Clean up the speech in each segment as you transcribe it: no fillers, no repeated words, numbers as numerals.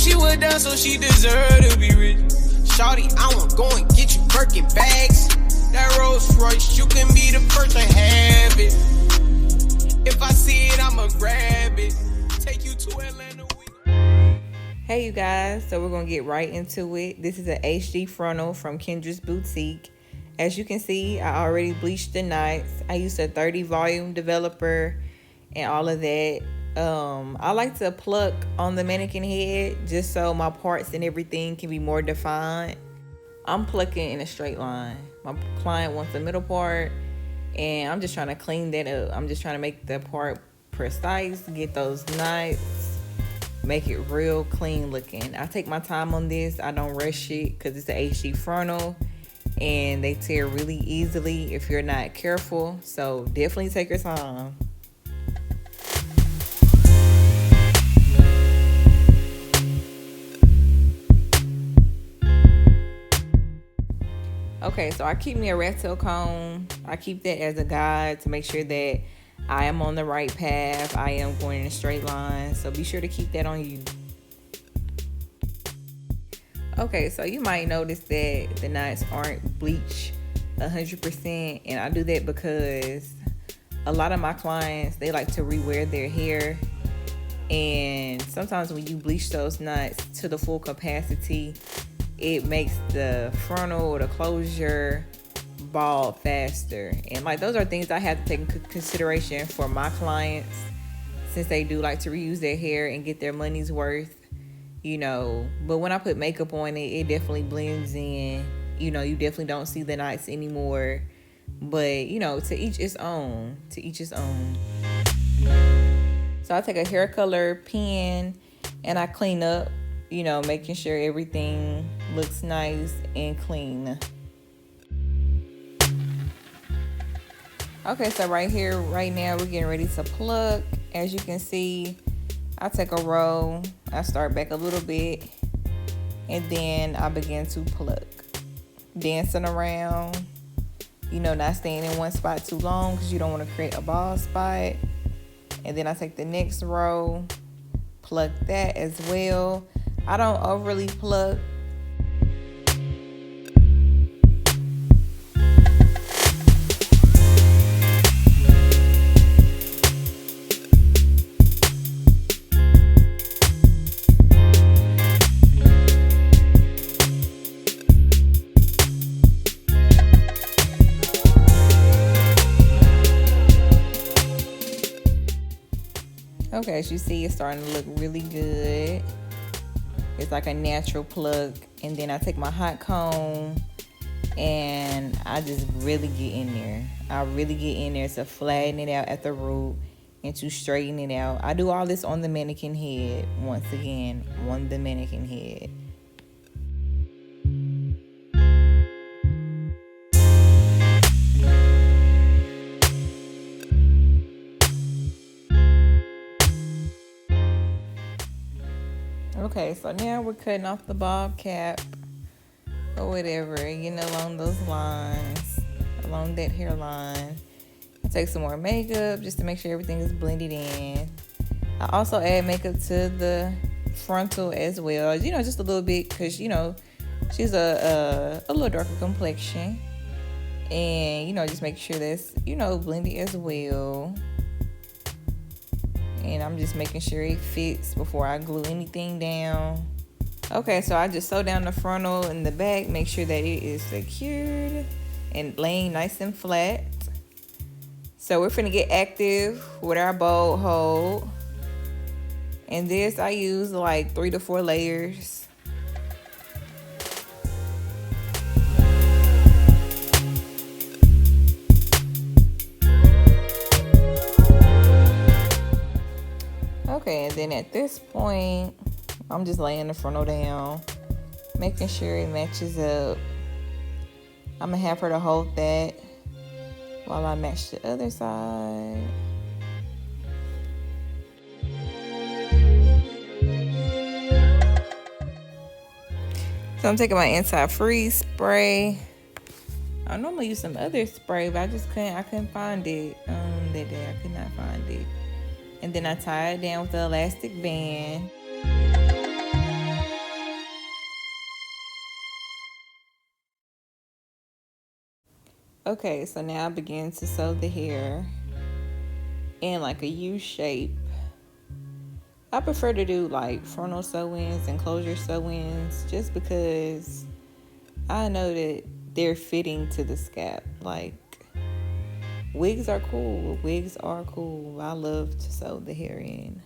she was down, so she deserved to be rich. Shawty, I wanna go and get you Birkin bags. That Rolls Royce, you can be the first to have it. If I see it, I'ma grab it. Take you to Atlanta. Hey you guys, so we're gonna get right into it. This is an HD frontal from Kendra's Boutique. As you can see, I already bleached the knots. I used a 30 volume developer and all of that. I like to pluck on the mannequin head just so my parts and everything can be more defined. I'm plucking in a straight line. My client wants the middle part, and I'm just trying to clean that up. I'm just trying to make the part precise, get those knots, make it real clean looking. I take my time on this. I don't rush it because it's an HD frontal and they tear really easily if you're not careful. So definitely take your time. Okay, so I keep me a rat tail comb. I keep that as a guide to make sure that I am on the right path. I am going in a straight line. So be sure to keep that on you. Okay, so you might notice that the knots aren't bleached 100%. And I do that because a lot of my clients, they like to rewear their hair. And sometimes when you bleach those knots to the full capacity, it makes the frontal or the closure bald faster. And like those are things I have to take into consideration for my clients, since they do like to reuse their hair and get their money's worth, you know. But when I put makeup on it, it definitely blends in. You know, you definitely don't see the knots anymore. But you know, to each its own. To each its own. So I take a hair color pen and I clean up, you know, making sure everything looks nice and clean. Okay, so right here, right now, we're getting ready to pluck. As you can see, I take a roll, I start back a little bit, and then I begin to pluck. Dancing around, you know, not staying in one spot too long because you don't want to create a bald spot. And then I take the next row, pluck that as well. I don't overly pluck. Okay, as you see, it's starting to look really good. It's like a natural pluck. And then I take my hot comb and I just really get in there. I really get in there to flatten it out at the root and to straighten it out. I do all this on the mannequin head. Once again, on the mannequin head. Okay, so now we're cutting off the bob cap or whatever, getting along those lines, along that hairline. I take some more makeup just to make sure everything is blended in. I also add makeup to the frontal as well, you know, just a little bit because, you know, she's a little darker complexion. And, you know, just make sure that's, you know, blended as well. And I'm just making sure it fits before I glue anything down. Okay, so I just sew down the frontal and the back, make sure that it is secured and laying nice and flat. So we're finna get active with our bold hold. And this I use like 3 to 4 layers. Okay, and then at this point, I'm just laying the frontal down, making sure it matches up. I'm gonna have her to hold that while I match the other side. So I'm taking my anti-freeze spray. I normally use some other spray, but I couldn't find it that day. I could not find it. And then I tie it down with the elastic band. Okay, so now I begin to sew the hair in like a U shape. I prefer to do like frontal sew-ins and closure sew-ins just because I know that they're fitting to the scalp. Like, wigs are cool. Wigs are cool. I love to sew the hair in.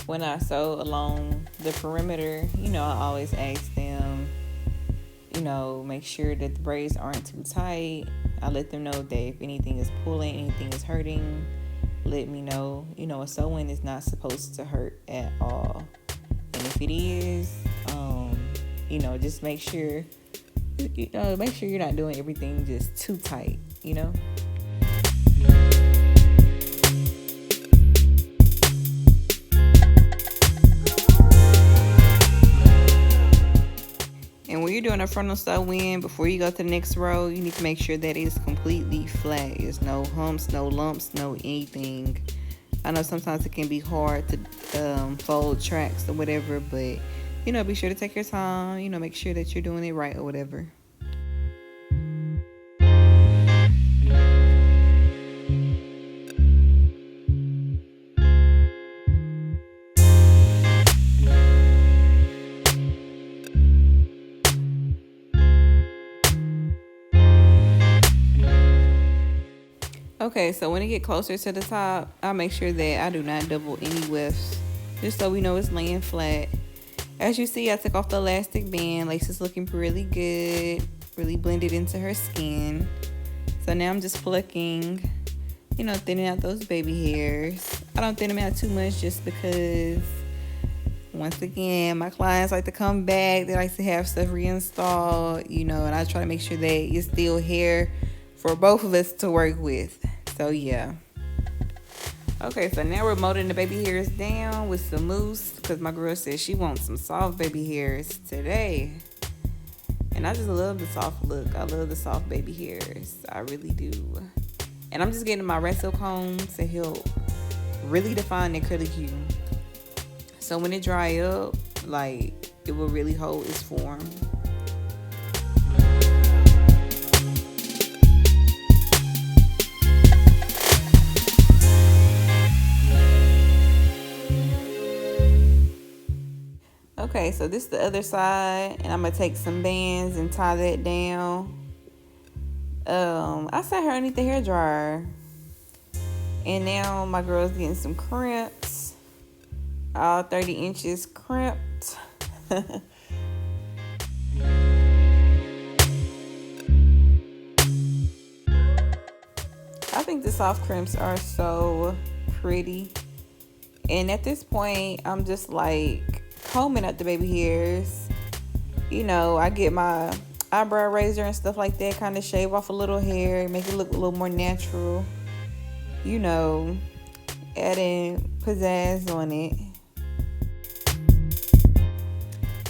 When I sew along the perimeter, I always ask them, make sure that the braids aren't too tight. I let them know that if anything is pulling, anything is hurting, let me know. A sew-in is not supposed to hurt at all. And if it is, just make sure, you're not doing everything just too tight, And when you're doing a frontal sew-in, before you go to the next row, you need to make sure that it's completely flat. There's no humps, no lumps, no anything. I know sometimes it can be hard to fold tracks or whatever, but, be sure to take your time, make sure that you're doing it right or whatever. Okay, so when it get closer to the top, I'll make sure that I do not double any widths, just so we know it's laying flat. As you see, I took off the elastic band. Lace is looking really good, really blended into her skin. So now I'm just plucking, thinning out those baby hairs. I don't thin them out too much just because, once again, my clients like to come back. They like to have stuff reinstalled, and I try to make sure that it's still hair for both of us to work with. So yeah. Okay, so now we're molding the baby hairs down with some mousse because my girl said she wants some soft baby hairs today. And I just love the soft look. I love the soft baby hairs. I really do. And I'm just getting my resto comb to help really define that curly Q. So when it dry up, it will really hold its form. Okay, so this is the other side, and I'm gonna take some bands and tie that down. I sat her underneath the hair dryer, and now my girl's getting some crimps, all 30 inches crimped. I think the soft crimps are so pretty, and at this point, I'm just combing up the baby hairs. I get my eyebrow razor and stuff like that, kind of shave off a little hair, make it look a little more natural, adding pizzazz on it.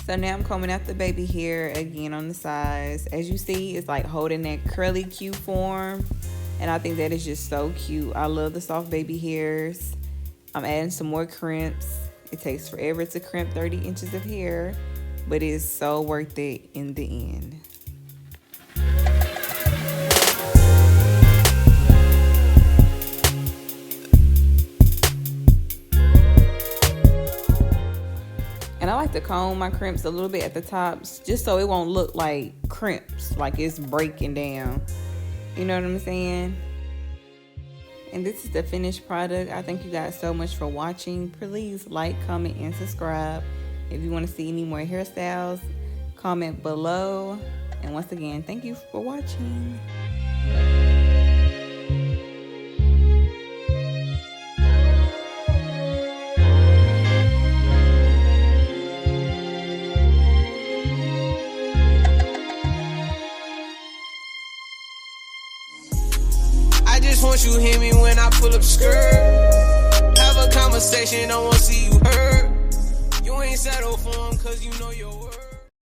So now I'm combing out the baby hair again on the sides. As you see, it's holding that curly Q form, and I think that is just so cute. I love the soft baby hairs. I'm adding some more crimps. It takes forever to crimp 30 inches of hair, but it's so worth it in the end. And I like to comb my crimps a little bit at the tops, just so it won't look like crimps, like it's breaking down. You know what I'm saying? And this is the finished product. I thank you guys so much for watching. Please like, comment, and subscribe. If you want to see any more hairstyles, comment below. And once again, thank you for watching. I just want you hear me when I pull up skirt. Have a conversation, I wanna see you hurt. You ain't settle for 'em 'cause you know your worth.